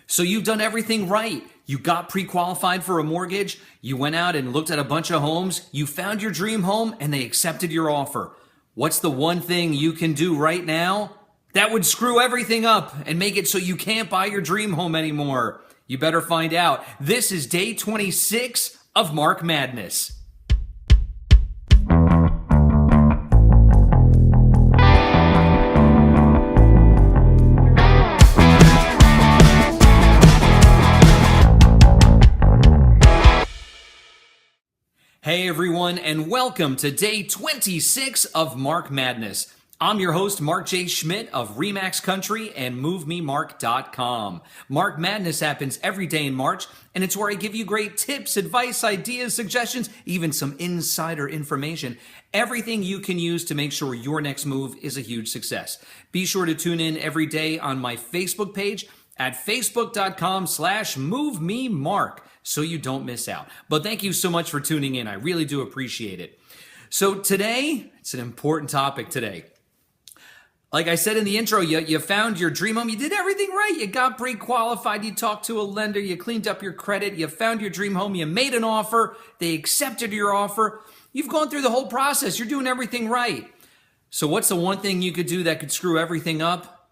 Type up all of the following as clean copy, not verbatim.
So you've done everything right. You got pre-qualified for a mortgage. You went out and looked at a bunch of homes. You found your dream home and they accepted your offer. What's the one thing you can do right now that would screw everything up and make it so you can't buy your dream home anymore? You better find out. This is day 26 of Mark Madness. Hey everyone, and welcome to day 26 of Mark Madness. I'm your host, Mark J. Schmidt of Remax Country and MoveMeMark.com. Mark Madness happens every day in March, and it's where I give you great tips, advice, ideas, suggestions, even some insider information, everything you can use to make sure your next move is a huge success. Be sure to tune in every day on my Facebook page at facebook.com/MoveMeMark so you don't miss out. But thank you so much for tuning in. I really do appreciate it. So today, it's an important topic today. Like I said in the intro, you found your dream home. You did everything right. You got pre-qualified. You talked to a lender. You cleaned up your credit. You found your dream home. You made an offer. They accepted your offer. You've gone through the whole process. You're doing everything right. So what's the one thing you could do that could screw everything up?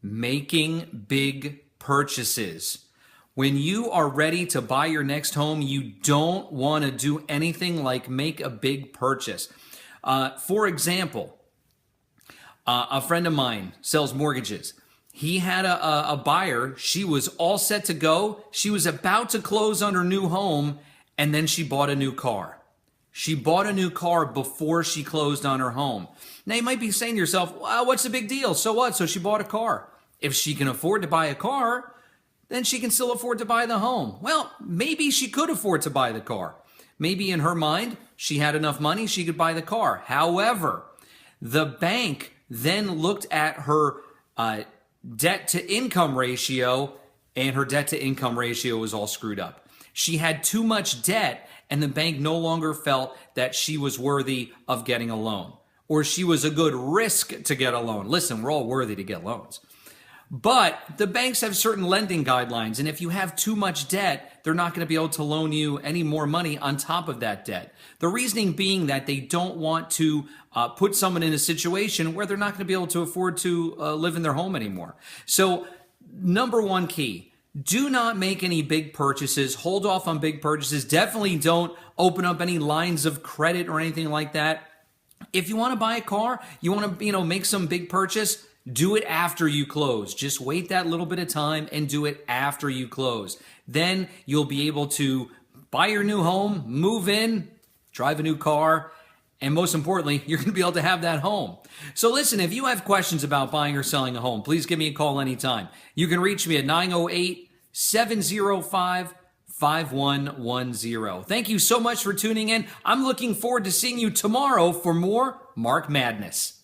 Making big purchases. When you are ready to buy your next home, you don't want to do anything like make a big purchase. For example, a friend of mine sells mortgages. He had a buyer. She was all set to go. She was about to close on her new home, and then she bought a new car. She bought a new car before she closed on her home. Now, you might be saying to yourself, well, what's the big deal? So what? So she bought a car. If she can afford to buy a car, then she can still afford to buy the home. Well, maybe she could afford to buy the car. Maybe in her mind, she had enough money, she could buy the car. However, the bank then looked at her debt-to-income ratio, and her debt-to-income ratio was all screwed up. She had too much debt, and the bank no longer felt that she was worthy of getting a loan, or she was a good risk to get a loan. Listen, we're all worthy to get loans. But the banks have certain lending guidelines, and if you have too much debt, they're not going to be able to loan you any more money on top of that debt. The reasoning being that they don't want to put someone in a situation where they're not going to be able to afford to live in their home anymore. So, number one key, do not make any big purchases. Hold off on big purchases. Definitely don't open up any lines of credit or anything like that. If you want to buy a car, you want to make some big purchase, do it after you close. Just wait that little bit of time and do it after you close. Then you'll be able to buy your new home, move in, drive a new car, and most importantly, you're going to be able to have that home. So listen, if you have questions about buying or selling a home, please give me a call anytime. You can reach me at 908-705-5110. Thank you so much for tuning in. I'm looking forward to seeing you tomorrow for more Mark Madness.